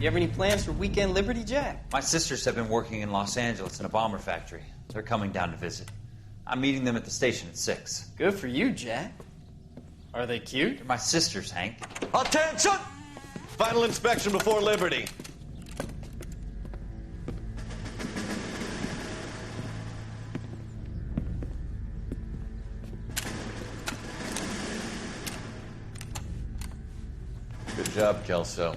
You have any plans for Weekend Liberty, Jack? My sisters have been working in Los Angeles in a bomber factory. They're coming down to visit. I'm meeting them at the station at 6. Good for you, Jack. Are they cute? They're my sisters, Hank. Attention! Final inspection before Liberty. Good job, Kelso.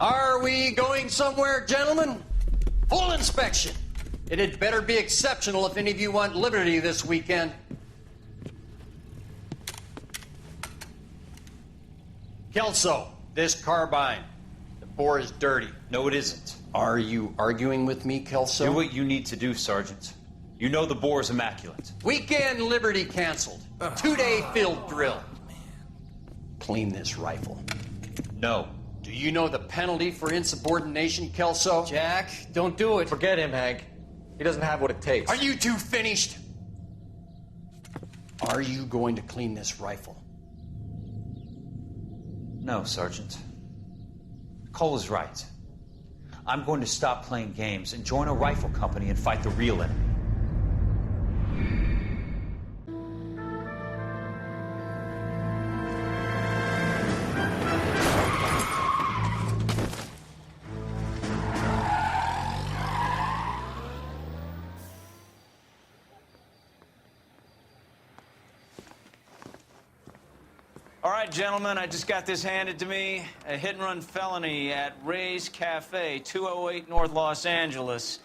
Are we going somewhere, gentlemen? Full inspection. It had better be exceptional if any of you want liberty this weekend. Kelso, this carbine. The bore is dirty. No, it isn't. Are you arguing with me, Kelso? Do what you need to do, Sergeant. You know the bore is immaculate. Weekend liberty canceled. 2-day field drill. Clean this rifle. No. Do you know the penalty for insubordination, Kelso? Jack, don't do it. Forget him, Hank. He doesn't have what it takes. Are you two finished? Are you going to clean this rifle? No, Sergeant. Cole is right. I'm going to stop playing games and join a rifle company and fight the real enemy. All right, gentlemen, I just got this handed to me. A hit-and-run felony at Ray's Cafe, 208 North Los Angeles.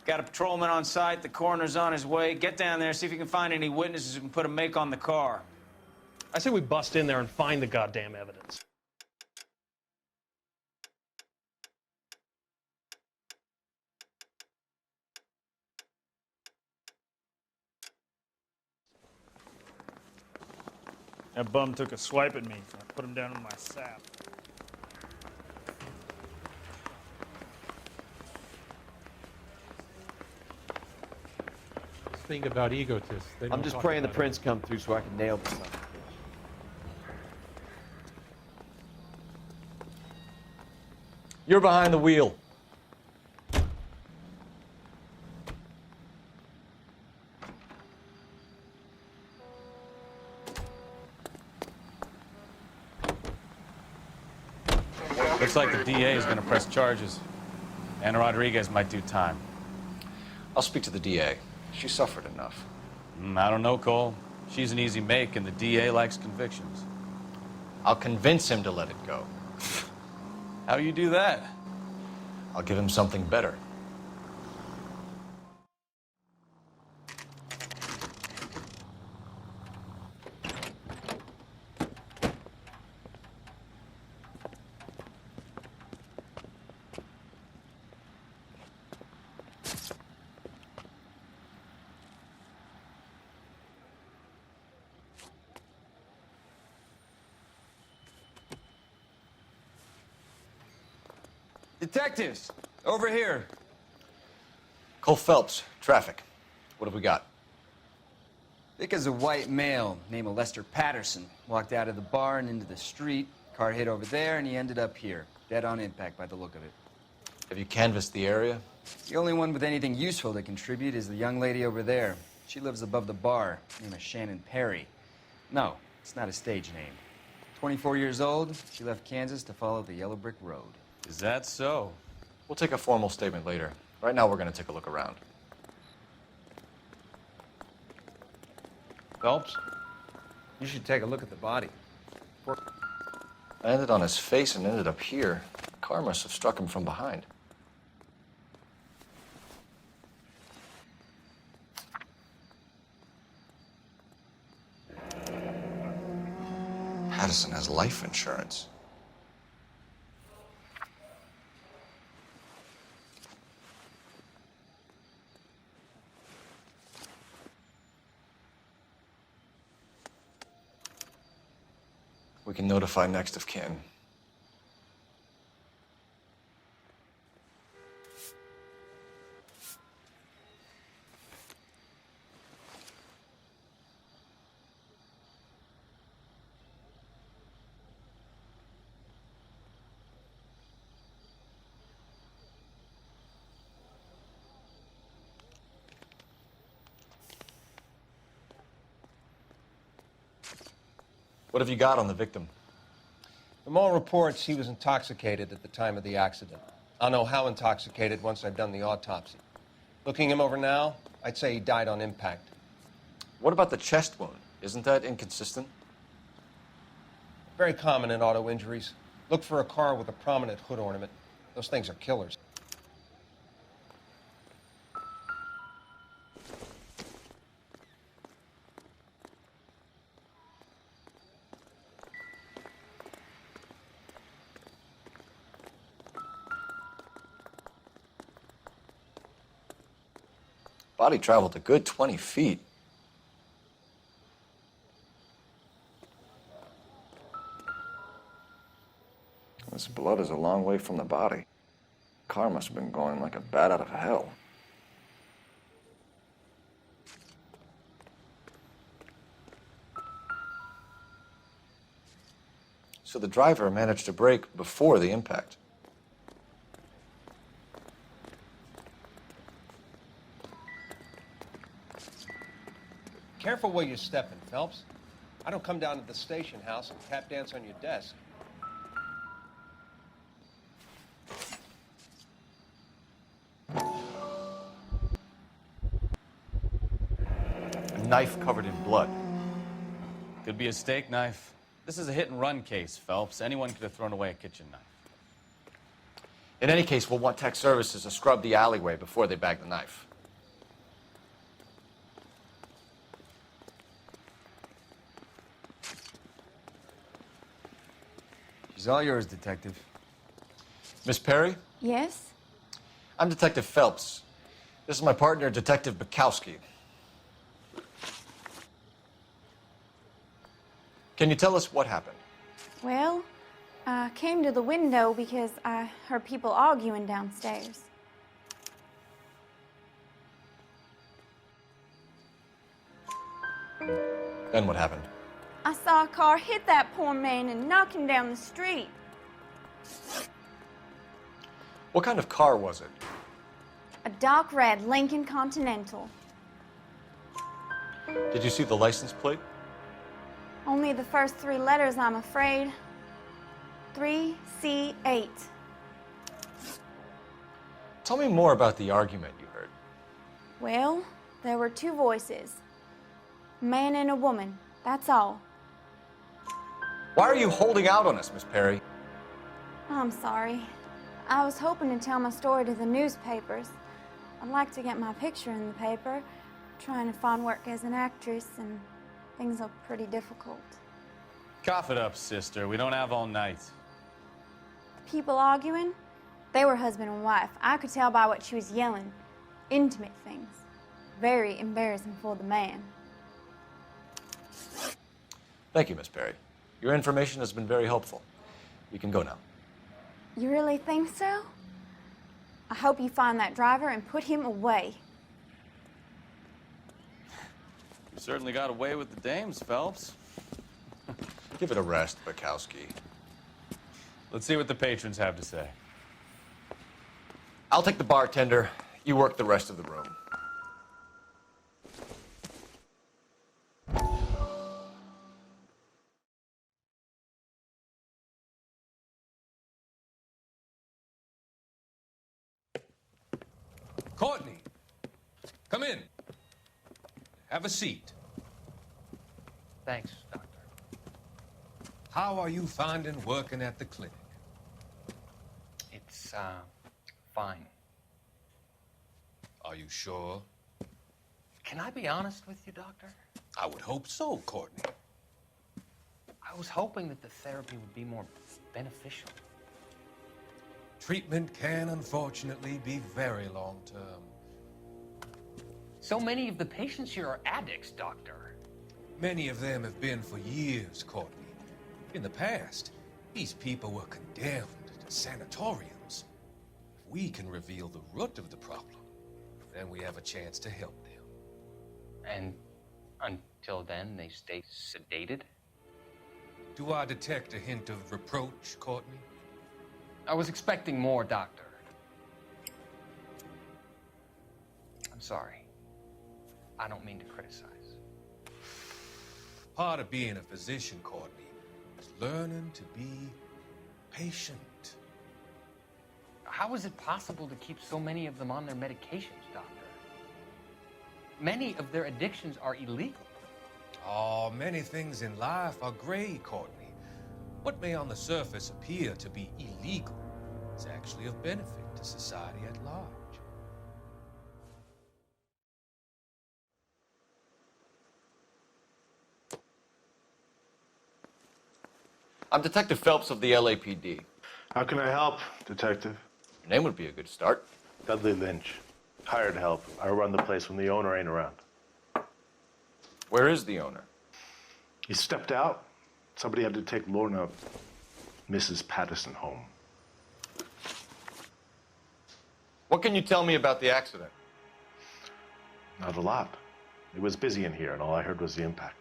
Got a patrolman on site. The coroner's on his way. Get down there, see if you can find any witnesses who can put a make on the car. I say we bust in there and find the goddamn evidence. That bum took a swipe at me. I put him down in my sap. Thing about egotists. I'm just praying the prints come through so I can nail this stuff. You're behind the wheel. Looks like the DA is going to press charges. Anna Rodriguez might do time. I'll speak to the DA. She suffered enough. I don't know, Cole. She's an easy make, and the DA likes convictions. I'll convince him to let it go. How you do that? I'll give him something better. Detectives, over here. Cole Phelps, traffic. What have we got? Vic is a white male named Lester Patterson. Walked out of the bar and into the street. Car hit over there, and he ended up here. Dead on impact by the look of it. Have you canvassed the area? The only one with anything useful to contribute is the young lady over there. She lives above the bar. Name is Shannon Perry. No, it's not a stage name. 24 years old, she left Kansas to follow the Yellow Brick Road. Is that so? We'll take a formal statement later. Right now, we're going to take a look around. Phelps? You should take a look at the body. I ended on his face and ended up here. The car must have struck him from behind. Patterson has life insurance. We can notify next of kin. What have you got on the victim? From all reports, he was intoxicated at the time of the accident. I'll know how intoxicated once I've done the autopsy. Looking him over now, I'd say he died on impact. What about the chest wound? Isn't that inconsistent? Very common in auto injuries. Look for a car with a prominent hood ornament. Those things are killers. Body traveled a good 20 feet. This blood is a long way from the body. Car must have been going like a bat out of hell. So the driver managed to brake before the impact. Careful where you're stepping, Phelps. I don't come down to the station house and tap dance on your desk. A knife covered in blood. Could be a steak knife. This is a hit-and-run case, Phelps. Anyone could have thrown away a kitchen knife. In any case, we'll want tech services to scrub the alleyway before they bag the knife. She's all yours, Detective. Miss Perry? Yes? I'm Detective Phelps. This is my partner, Detective Bukowski. Can you tell us what happened? Well, I came to the window because I heard people arguing downstairs. Then what happened? I saw a car hit that poor man and knock him down the street. What kind of car was it? A dark red Lincoln Continental. Did you see the license plate? Only the first three letters, I'm afraid. 3C8. Tell me more about the argument you heard. Well, there were two voices. A man and a woman, that's all. Why are you holding out on us, Miss Perry? I'm sorry. I was hoping to tell my story to the newspapers. I'd like to get my picture in the paper, trying to find work as an actress, and things are pretty difficult. Cough it up, sister. We don't have all night. People arguing? They were husband and wife. I could tell by what she was yelling. Intimate things. Very embarrassing for the man. Thank you, Miss Perry. Your information has been very helpful. You can go now. You really think so? I hope you find that driver and put him away. You certainly got away with the dames, Phelps. Give it a rest, Bukowski. Let's see what the patrons have to say. I'll take the bartender. You work the rest of the room. Courtney, come in. Have a seat. Thanks, Doctor. How are you finding working at the clinic? It's, fine. Are you sure? Can I be honest with you, Doctor? I would hope so, Courtney. I was hoping that the therapy would be more beneficial. Treatment can, unfortunately, be very long-term. So many of the patients here are addicts, Doctor. Many of them have been for years, Courtney. In the past, these people were condemned to sanatoriums. If we can reveal the root of the problem, then we have a chance to help them. And until then, they stay sedated? Do I detect a hint of reproach, Courtney? I was expecting more, Doctor. I'm sorry. I don't mean to criticize. Part of being a physician, Courtney, is learning to be patient. How is it possible to keep so many of them on their medications, Doctor? Many of their addictions are illegal. Oh, many things in life are gray, Courtney. What may on the surface appear to be illegal is actually of benefit to society at large. I'm Detective Phelps of the LAPD. How can I help, Detective? Your name would be a good start. Dudley Lynch. Hired help. I run the place when the owner ain't around. Where is the owner? He stepped out. Somebody had to take Lorna, Mrs. Patterson, home. What can you tell me about the accident? Not a lot. It was busy in here, and all I heard was the impact.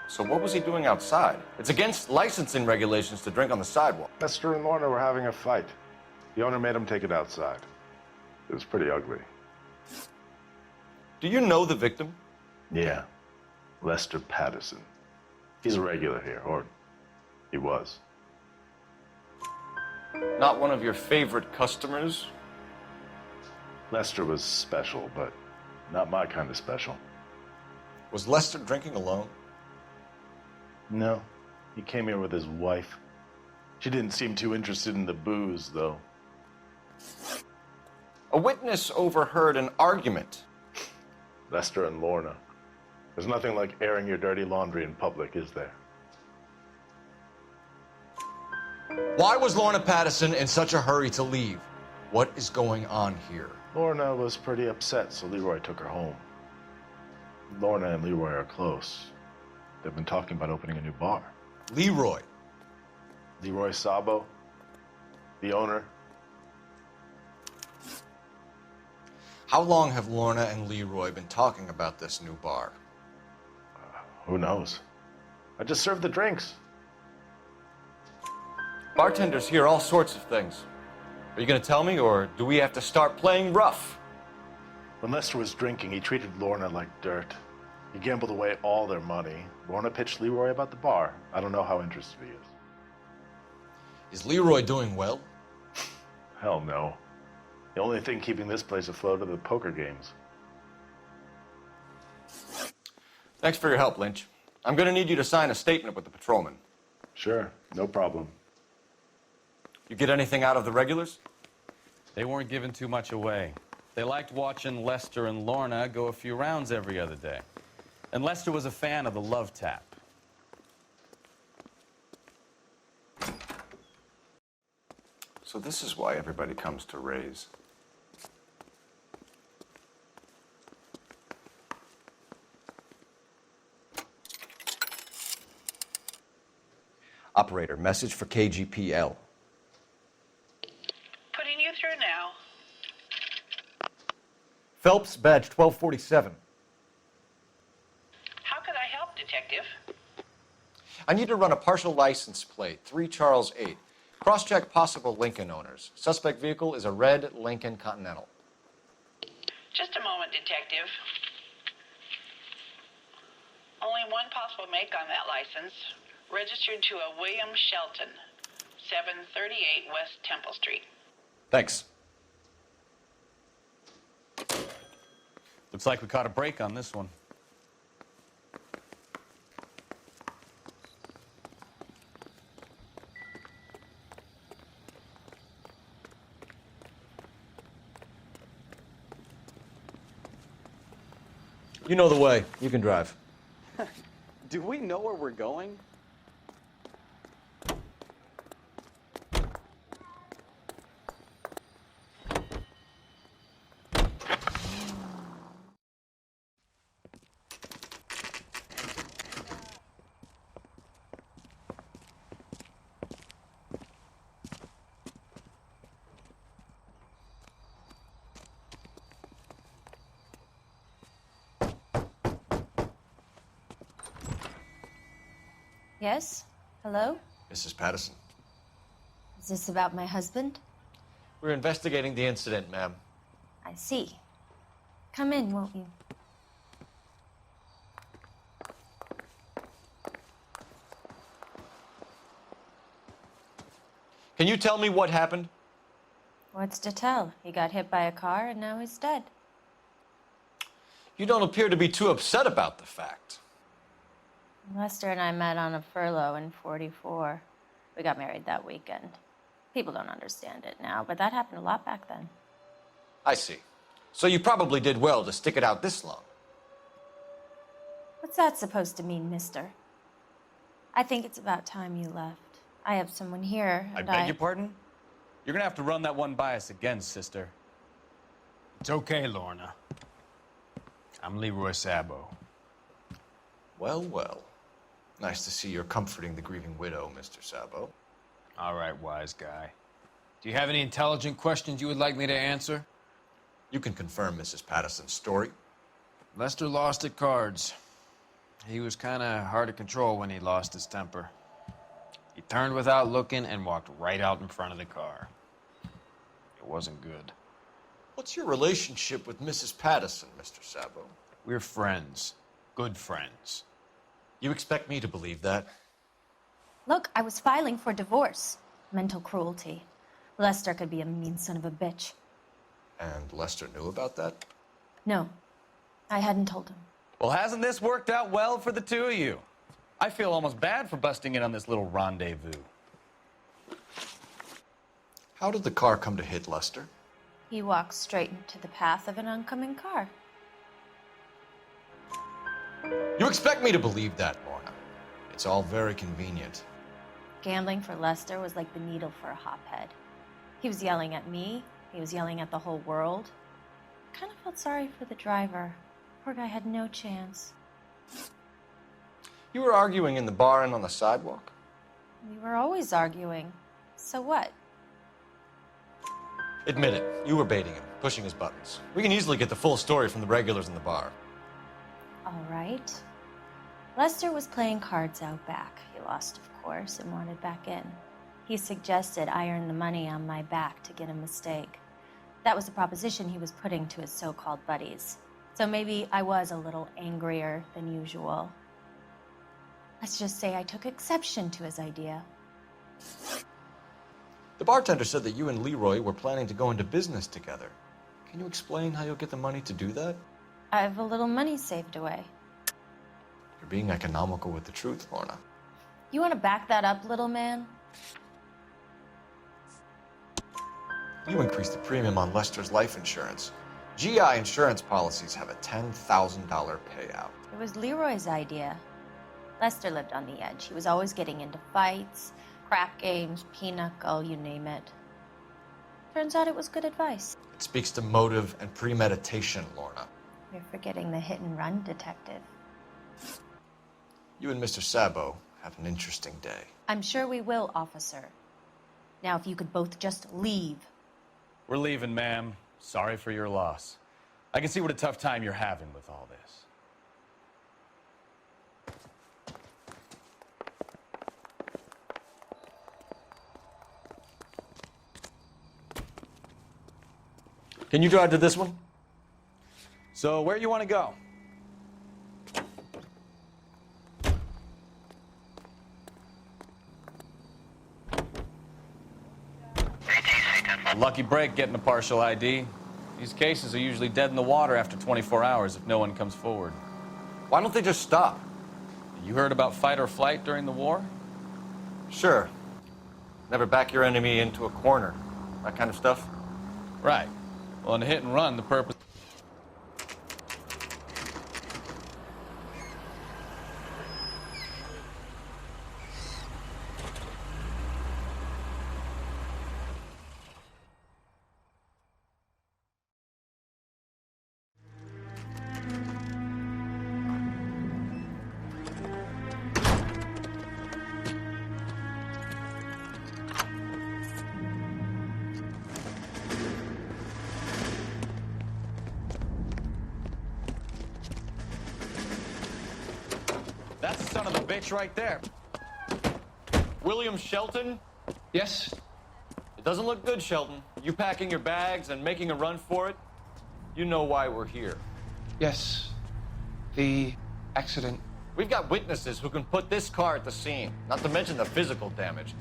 So what was he doing outside? It's against licensing regulations to drink on the sidewalk. Lester and Lorna were having a fight. The owner made him take it outside. It was pretty ugly. Do you know the victim? Yeah. Lester Patterson. He's a regular here, or he was. Not one of your favorite customers? Lester was special, but not my kind of special. Was Lester drinking alone? No. He came here with his wife. She didn't seem too interested in the booze, though. A witness overheard an argument. Lester and Lorna. There's nothing like airing your dirty laundry in public, is there? Why was Lorna Patterson in such a hurry to leave? What is going on here? Lorna was pretty upset, so Leroy took her home. Lorna and Leroy are close. They've been talking about opening a new bar. Leroy? Leroy Sabo, the owner. How long have Lorna and Leroy been talking about this new bar? Who knows? I just served the drinks. Bartenders hear all sorts of things. Are you going to tell me, or do we have to start playing rough? When Lester was drinking, he treated Lorna like dirt. He gambled away all their money. Lorna pitched Leroy about the bar. I don't know how interested he is. Is Leroy doing well? Hell no. The only thing keeping this place afloat are the poker games. Thanks for your help, Lynch. I'm going to need you to sign a statement with the patrolman. Sure, no problem. You get anything out of the regulars? They weren't giving too much away. They liked watching Lester and Lorna go a few rounds every other day. And Lester was a fan of the love tap. So this is why everybody comes to Ray's. Operator, message for KGPL. Putting you through now. Phelps, badge 1247. How could I help, Detective? I need to run a partial license plate, 3 Charles 8. Cross-check possible Lincoln owners. Suspect vehicle is a red Lincoln Continental. Just a moment, Detective. Only one possible make on that license. Registered to a William Shelton, 738 West Temple Street. Thanks. Looks like we caught a break on this one. You know the way. You can drive. Do we know where we're going? Yes? Hello? Mrs. Patterson. Is this about my husband? We're investigating the incident, ma'am. I see. Come in, won't you? Can you tell me what happened? What's to tell? He got hit by a car and now he's dead. You don't appear to be too upset about the fact. Lester and I met on a furlough in '44. We got married that weekend. People don't understand it now, but that happened a lot back then. I see. So you probably did well to stick it out this long. What's that supposed to mean, mister? I think it's about time you left. I have someone here, I and beg your pardon? You're gonna have to run that one by us again, sister. It's okay, Lorna. I'm Leroy Sabo. Well, well. Nice to see you're comforting the grieving widow, Mr. Sabo. All right, wise guy. Do you have any intelligent questions you would like me to answer? You can confirm Mrs. Patterson's story. Lester lost at cards. He was kind of hard to control when he lost his temper. He turned without looking and walked right out in front of the car. It wasn't good. What's your relationship with Mrs. Patterson, Mr. Sabo? We're friends. Good friends. You expect me to believe that? Look, I was filing for divorce. Mental cruelty. Lester could be a mean son of a bitch. And Lester knew about that? No, I hadn't told him. Well, hasn't this worked out well for the two of you? I feel almost bad for busting in on this little rendezvous. How did the car come to hit Lester? He walked straight into the path of an oncoming car. You expect me to believe that, Lorna? It's all very convenient. Gambling for Lester was like the needle for a hophead. He was yelling at me. He was yelling at the whole world. I kind of felt sorry for the driver. Poor guy had no chance. You were arguing in the bar and on the sidewalk? We were always arguing. So what? Admit it, you were baiting him, pushing his buttons. We can easily get the full story from the regulars in the bar. All right. Lester was playing cards out back. He lost, of course, and wanted back in. He suggested I earn the money on my back to get a mistake. That was the proposition he was putting to his so-called buddies. So maybe I was a little angrier than usual. Let's just say I took exception to his idea. The bartender said that you and Leroy were planning to go into business together. Can you explain how you'll get the money to do that? I have a little money saved away. You're being economical with the truth, Lorna. You want to back that up, little man? You increased the premium on Lester's life insurance. GI insurance policies have a $10,000 payout. It was Leroy's idea. Lester lived on the edge. He was always getting into fights, crap games, pinochle, you name it. Turns out it was good advice. It speaks to motive and premeditation, Lorna. You're forgetting the hit-and-run detective. You and Mr. Sabo have an interesting day. I'm sure we will, officer. Now, if you could both just leave. We're leaving, ma'am. Sorry for your loss. I can see what a tough time you're having with all this. Can you drive to this one? So, where you want to go? Lucky break getting a partial ID. These cases are usually dead in the water after 24 hours if no one comes forward. Why don't they just stop? You heard about fight or flight during the war? Sure. Never back your enemy into a corner. That kind of stuff? Right. Well, in a hit and run, the purpose... That's the son of a bitch right there. William Shelton? Yes? It doesn't look good, Shelton. You packing your bags and making a run for it? You know why we're here. Yes. The accident. We've got witnesses who can put this car at the scene, not to mention the physical damage.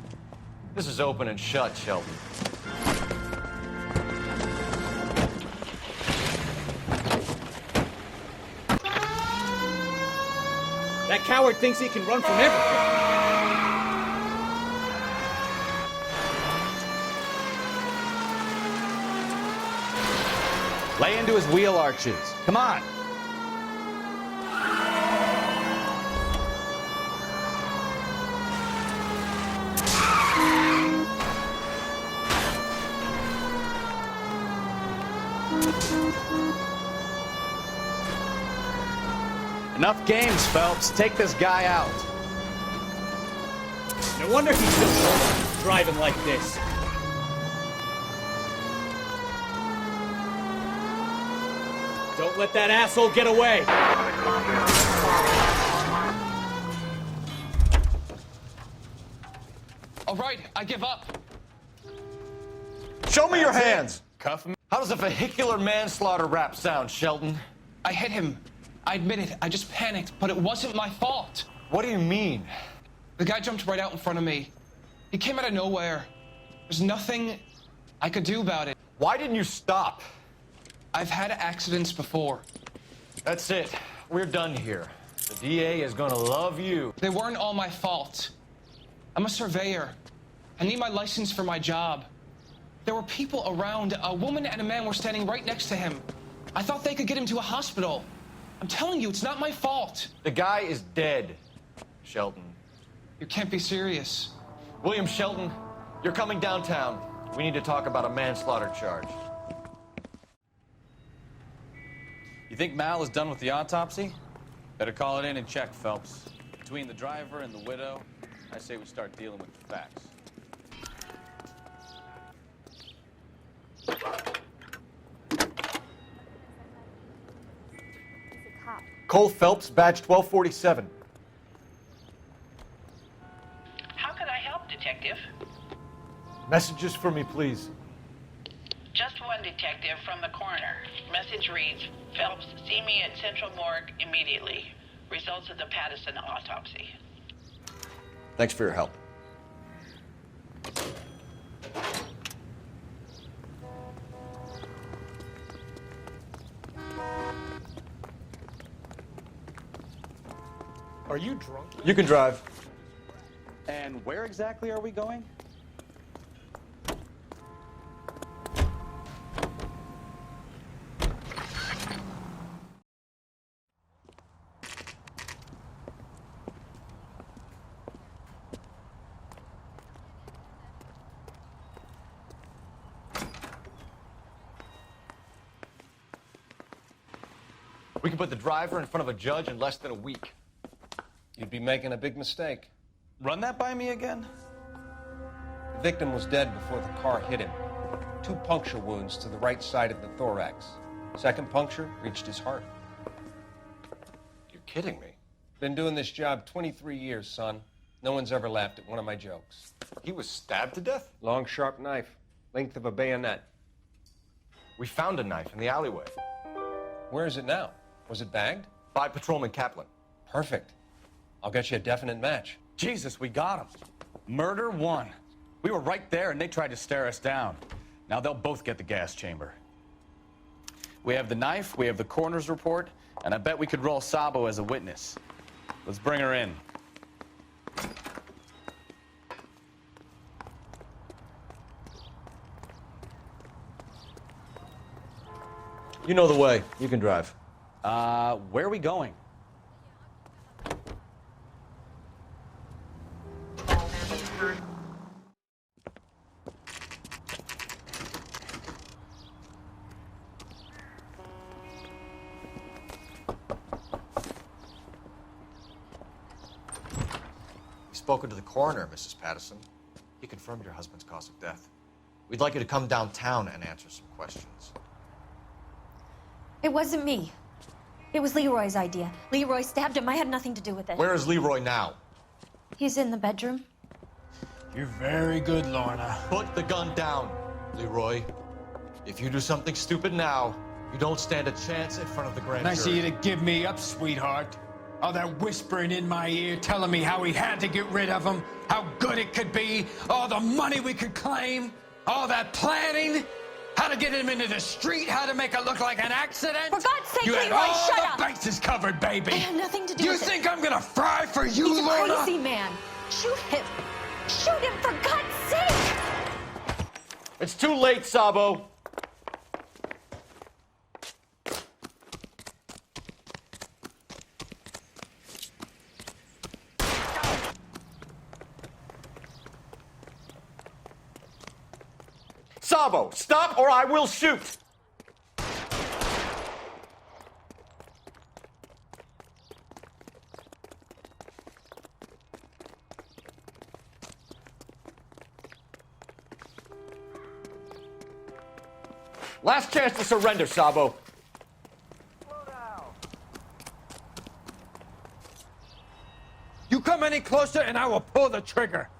This is open and shut, Sheldon. That coward thinks he can run from everything. Lay into his wheel arches. Come on. Enough games, Phelps. Take this guy out. No wonder he's still driving like this. Don't let that asshole get away. All right, I give up. Show me your hands. Cuff him. How does a vehicular manslaughter rap sound, Sheldon? I hit him. I admit it. I just panicked, but it wasn't my fault. What do you mean? The guy jumped right out in front of me. He came out of nowhere. There's nothing I could do about it. Why didn't you stop? I've had accidents before. That's it. We're done here. The DA is gonna love you. They weren't all my fault. I'm a surveyor. I need my license for my job. There were people around. A woman and a man were standing right next to him. I thought they could get him to a hospital. I'm telling you, it's not my fault. The guy is dead, Shelton. You can't be serious. William Shelton, you're coming downtown. We need to talk about a manslaughter charge. You think Mal is done with the autopsy? Better call it in and check, Phelps. Between the driver and the widow, I say we start dealing with the facts. Cole Phelps, badge 1247. How could I help, Detective? Messages for me, please. Just one detective from the coroner. Message reads, Phelps, see me at Central Morgue immediately. Results of the Pattison autopsy. Thanks for your help. Are you drunk? You can drive. And where exactly are we going? We can put the driver in front of a judge in less than a week. You'd be making a big mistake. Run that by me again? The victim was dead before the car hit him. 2 puncture wounds to the right side of the thorax. Second puncture reached his heart. You're kidding me. Been doing this job 23 years, son. No one's ever laughed at one of my jokes. He was stabbed to death? Long, sharp knife. Length of a bayonet. We found a knife in the alleyway. Where is it now? Was it bagged? By Patrolman Kaplan. Perfect. I'll get you a definite match. Jesus, we got him. Murder 1. We were right there and they tried to stare us down. Now they'll both get the gas chamber. We have the knife, we have the coroner's report, and I bet we could roll Sabo as a witness. Let's bring her in. You know the way. You can drive. Where are we going? Spoken to the coroner, Mrs. Pattison. He confirmed your husband's cause of death. We'd like you to come downtown and answer some questions. It wasn't me. It was Leroy's idea. Leroy stabbed him. I had nothing to do with it. Where is Leroy now? He's in the bedroom. You're very good, Lorna. Put the gun down, Leroy. If you do something stupid now, you don't stand a chance in front of the grand Nice of jury. you to give me up, sweetheart. Oh, they're whispering in my ear, telling me how we had to get rid of him, how good it could be, all the money we could claim, all that planning, how to get him into the street, how to make it look like an accident. For God's sake, you had Leroy, all shut the up. bases covered, baby. I have nothing to do you with it. You think I'm gonna fry for you, He's a Lorna? crazy man. Shoot him. Shoot him, for God's sake. It's too late, Sabo. Sabo, stop or I will shoot! Last chance to surrender, Sabo. You come any closer and I will pull the trigger.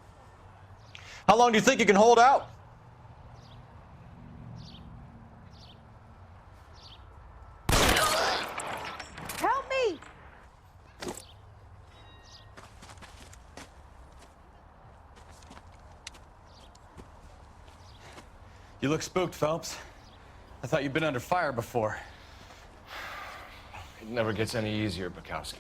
How long do you think you can hold out? Help me. You look spooked, Phelps. I thought you'd been under fire before. It never gets any easier, Bukowski.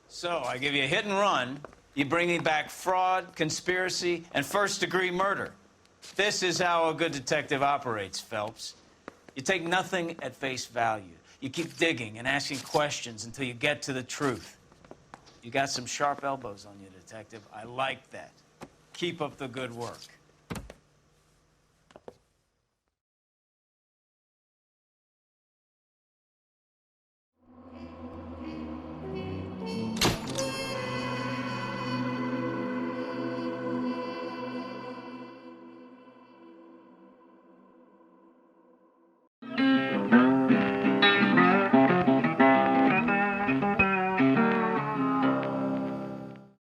So, I give you a hit and run. You bring me back fraud, conspiracy, and first-degree murder. This is how a good detective operates, Phelps. You take nothing at face value. You keep digging and asking questions until you get to the truth. You got some sharp elbows on you, detective. I like that. Keep up the good work.